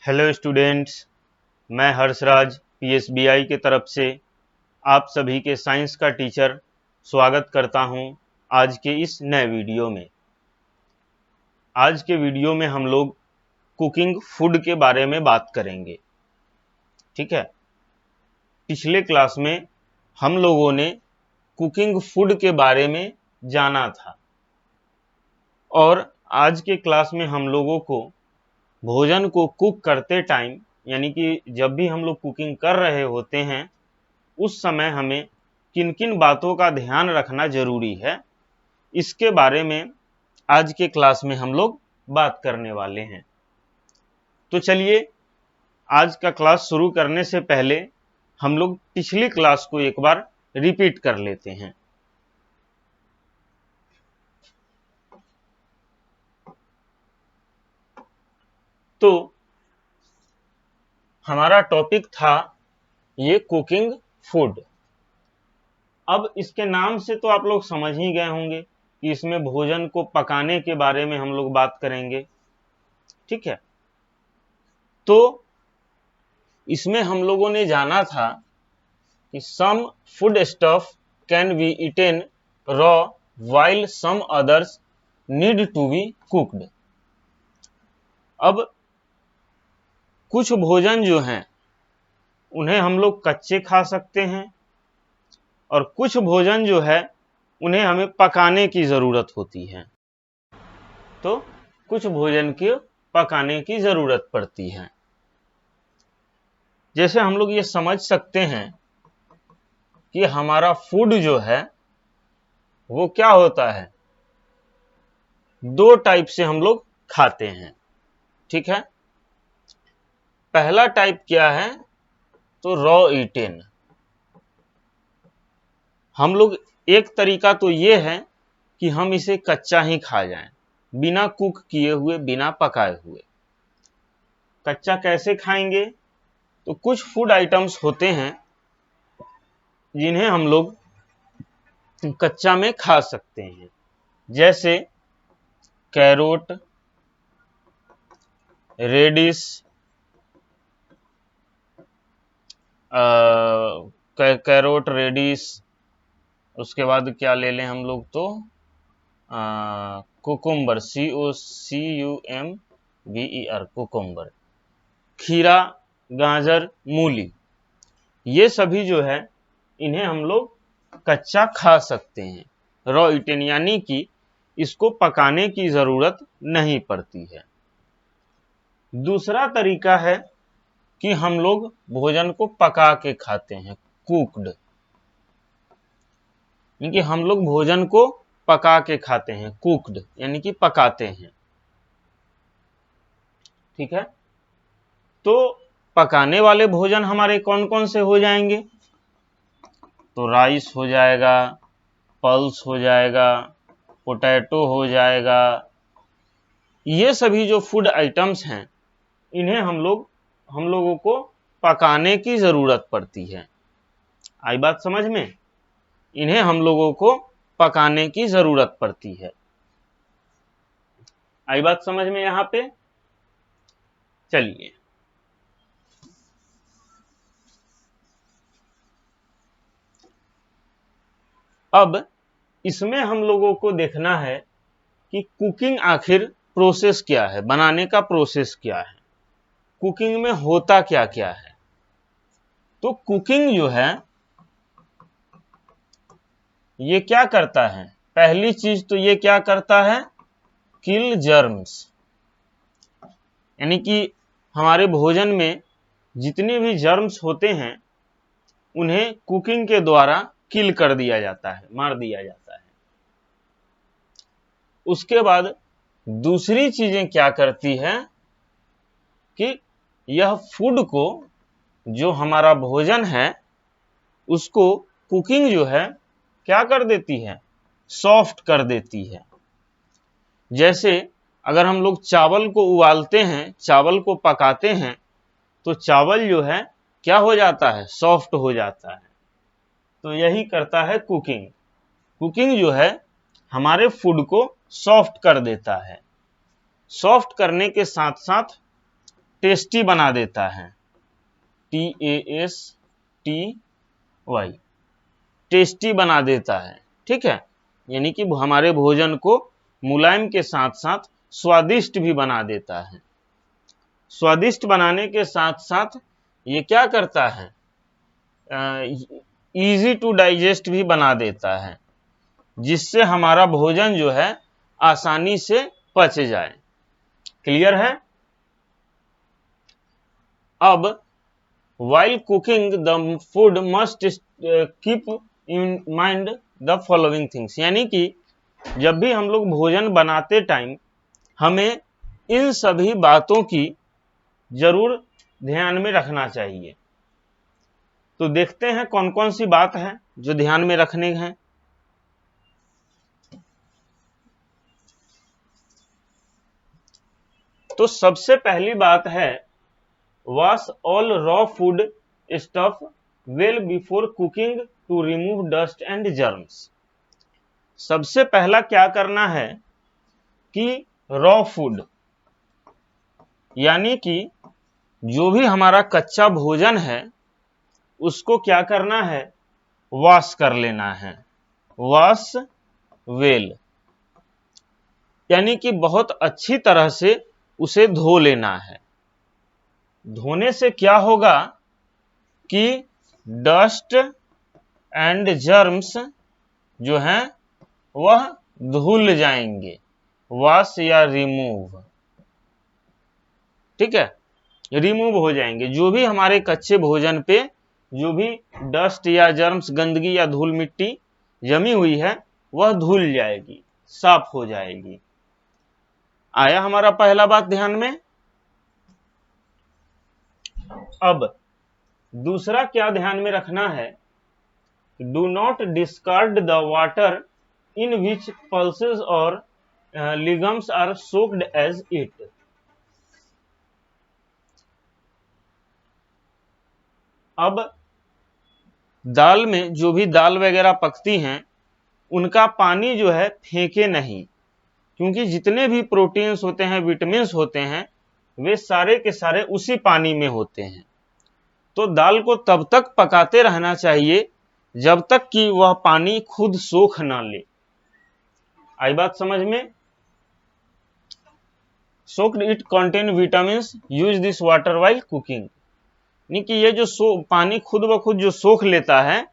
Hello students, मैं हर्षराज पीएसबीआई के तरफ से आप सभी के साइंस का टीचर स्वागत करता हूं आज के इस नए वीडियो में। आज के वीडियो में हम लोग कुकिंग फूड के बारे में बात करेंगे। ठीक है, पिछले क्लास में हम लोगों ने कुकिंग फूड के बारे में जाना था और आज के क्लास में हम लोगों को भोजन को कुक करते टाइम, यानी कि जब भी हम लोग कुकिंग कर रहे होते हैं उस समय हमें किन किन बातों का ध्यान रखना जरूरी है, इसके बारे में आज के क्लास में हम लोग बात करने वाले हैं। तो चलिए, आज का क्लास शुरू करने से पहले हम लोग पिछली क्लास को एक बार रिपीट कर लेते हैं। तो हमारा टॉपिक था ये कुकिंग फूड। अब इसके नाम से तो आप लोग समझ ही गए होंगे कि इसमें भोजन को पकाने के बारे में हम लोग बात करेंगे। ठीक है, तो इसमें हम लोगों ने जाना था कि some food stuff can be eaten raw while some others need to be cooked. अब कुछ भोजन जो हैं उन्हें हम लोग कच्चे खा सकते हैं और कुछ भोजन जो है उन्हें हमें पकाने की जरूरत होती है। तो कुछ भोजन की पकाने की जरूरत पड़ती है। जैसे हम लोग ये समझ सकते हैं कि हमारा फूड जो है वो क्या होता है, दो टाइप से हम लोग खाते हैं। ठीक है, पहला टाइप क्या है, तो रॉ ईटेन। हम लोग एक तरीका तो ये है कि हम इसे कच्चा ही खा जाएं, बिना कुक किए हुए, बिना पकाए हुए। कच्चा कैसे खाएंगे, तो कुछ फूड आइटम्स होते हैं जिन्हें हम लोग कच्चा में खा सकते हैं, जैसे कैरोट, रेडिश, कैरोट, रेडिश, उसके बाद क्या ले लें हम लोग, तो कुकुम्बर, COCUMBER, कुकुम्बर, खीरा, गाजर, मूली, ये सभी जो है इन्हें हम लोग कच्चा खा सकते हैं, रॉ ईटेन, यानी कि इसको पकाने की जरूरत नहीं पड़ती है। दूसरा तरीका है कि हम लोग भोजन को पका के खाते हैं, कुक्ड, यानी कि हम लोग भोजन को पका के खाते हैं, कुक्ड यानी कि पकाते हैं। ठीक है, तो पकाने वाले भोजन हमारे कौन कौन से हो जाएंगे, तो राइस हो जाएगा, पल्स हो जाएगा, पोटैटो हो जाएगा। ये सभी जो फूड आइटम्स हैं इन्हें हम लोगों को पकाने की जरूरत पड़ती है। आई बात समझ में, इन्हें हम लोगों को पकाने की जरूरत पड़ती है। आई बात समझ में यहां पे। चलिए, अब इसमें हम लोगों को देखना है कि कुकिंग आखिर प्रोसेस क्या है, बनाने का प्रोसेस क्या है, कुकिंग में होता क्या क्या है। तो कुकिंग जो है ये क्या करता है, पहली चीज तो ये क्या करता है, किल जर्म्स, यानी कि हमारे भोजन में जितने भी जर्म्स होते हैं उन्हें कुकिंग के द्वारा किल कर दिया जाता है, मार दिया जाता है। उसके बाद दूसरी चीजें क्या करती है कि यह फूड को, जो हमारा भोजन है उसको कुकिंग जो है क्या कर देती है, सॉफ्ट कर देती है। जैसे अगर हम लोग चावल को उबालते हैं, चावल को पकाते हैं, तो चावल जो है क्या हो जाता है, सॉफ्ट हो जाता है। तो यही करता है कुकिंग। कुकिंग जो है हमारे फूड को सॉफ्ट कर देता है। सॉफ्ट करने के साथ साथ टेस्टी बना देता है, TASTY, टेस्टी बना देता है। ठीक है, यानी कि हमारे भोजन को मुलायम के साथ साथ स्वादिष्ट भी बना देता है। स्वादिष्ट बनाने के साथ साथ ये क्या करता है, इजी टू डाइजेस्ट भी बना देता है, जिससे हमारा भोजन जो है आसानी से पच जाए। क्लियर है? अब while cooking the food must keep in mind the following things, यानी कि जब भी हम लोग भोजन बनाते टाइम हमें इन सभी बातों की जरूर ध्यान में रखना चाहिए। तो देखते हैं कौन कौन सी बात है जो ध्यान में रखने हैं। तो सबसे पहली बात है, wash all raw food stuff well before cooking to remove dust and germs. सबसे पहला क्या करना है कि रॉ फूड यानी कि जो भी हमारा कच्चा भोजन है उसको क्या करना है, वॉश कर लेना है। वॉश वेल यानी कि बहुत अच्छी तरह से उसे धो लेना है। धोने से क्या होगा कि डस्ट एंड जर्म्स जो हैं वह धुल जाएंगे, वॉश या रिमूव। ठीक है, रिमूव हो जाएंगे। जो भी हमारे कच्चे भोजन पे जो भी डस्ट या जर्म्स, गंदगी या धूल मिट्टी जमी हुई है वह धुल जाएगी, साफ हो जाएगी। आया हमारा पहला बात ध्यान में। अब दूसरा क्या ध्यान में रखना है, do not discard the water in which pulses और लिगम्स आर सोक्ड एज इट। अब दाल में जो भी दाल वगैरह पकती हैं उनका पानी जो है फेंके नहीं, क्योंकि जितने भी प्रोटीन्स होते हैं, विटामिन्स होते हैं, वे सारे के सारे उसी पानी में होते हैं। तो दाल को तब तक पकाते रहना चाहिए जब तक कि वह पानी खुद सोख ना ले। आई बात समझ में? Soaked it contain vitamins, use this water while cooking. यानी कि ये जो पानी खुद ब खुद जो सोख लेता है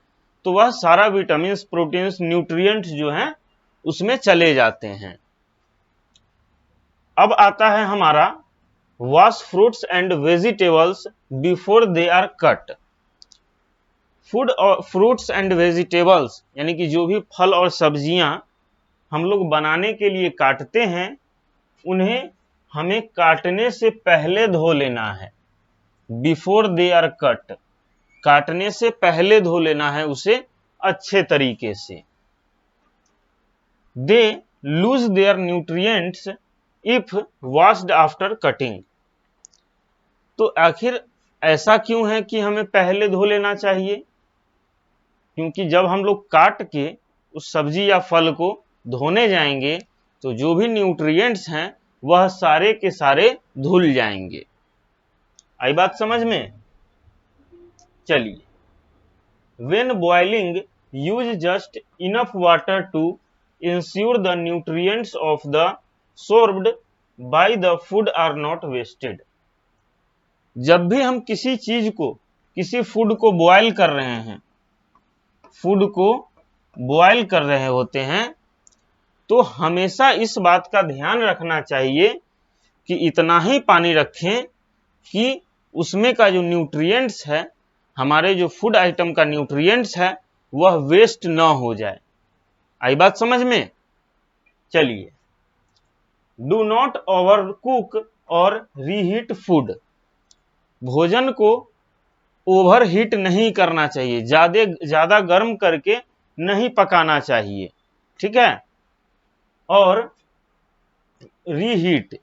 तो वह सारा विटामिन्स, प्रोटीन्स, न्यूट्रिएंट्स जो हैं उसमें चले जाते हैं। अब आता है हमारा wash fruits and vegetables before they are cut. Food और फ्रूट्स एंड वेजिटेबल्स यानी कि जो भी फल और सब्जियां हम लोग बनाने के लिए काटते हैं उन्हें हमें काटने से पहले धो लेना है। बिफोर दे आर कट, काटने से पहले धो लेना है उसे अच्छे तरीके से। They lose their nutrients if washed after cutting. तो आखिर ऐसा क्यों है कि हमें पहले धो लेना चाहिए? क्योंकि जब हम लोग काट के उस सब्जी या फल को धोने जाएंगे तो जो भी न्यूट्रिएंट्स हैं वह सारे के सारे धुल जाएंगे। आई बात समझ में? चलिए, when boiling use just enough water to ensure the nutrients of the sorbed by the food are not wasted। जब भी हम किसी चीज को, किसी फूड को बॉयल कर रहे हैं, फूड को बॉयल कर रहे होते हैं, तो हमेशा इस बात का ध्यान रखना चाहिए कि इतना ही पानी रखें कि उसमें का जो न्यूट्रिएंट्स है, हमारे जो फूड आइटम का न्यूट्रिएंट्स है वह वेस्ट ना हो जाए। आई बात समझ में? चलिए, डू नॉट ओवर कुक और रीहीट फूड। भोजन को ओवर हीट नहीं करना चाहिए, ज्यादा गर्म करके नहीं पकाना चाहिए। ठीक है? और रीहीट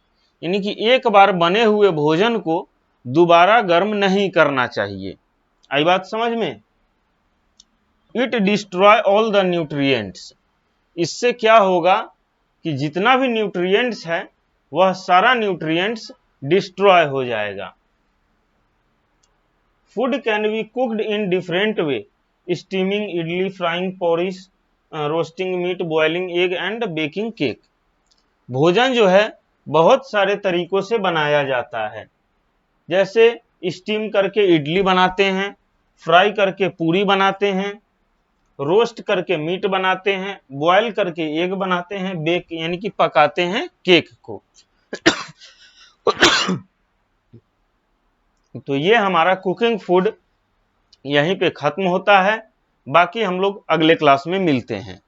यानी कि एक बार बने हुए भोजन को दोबारा गर्म नहीं करना चाहिए। आई बात समझ में? It destroy all the nutrients. इससे क्या होगा कि जितना भी न्यूट्रिएंट्स है वह सारा न्यूट्रिएंट्स डिस्ट्रॉय हो जाएगा। Food can be cooked in different way, steaming idli, frying porridge, roasting meat, boiling egg and baking cake. भोजन जो है बहुत सारे तरीकों से बनाया जाता है, जैसे स्टीम करके इडली बनाते हैं, फ्राई करके पूरी बनाते हैं, रोस्ट करके मीट बनाते हैं, बॉयल करके एग बनाते हैं, बेक यानी कि पकाते हैं केक को। तो ये हमारा कुकिंग फूड यहीं पे खत्म होता है। बाकी हम लोग अगले क्लास में मिलते हैं।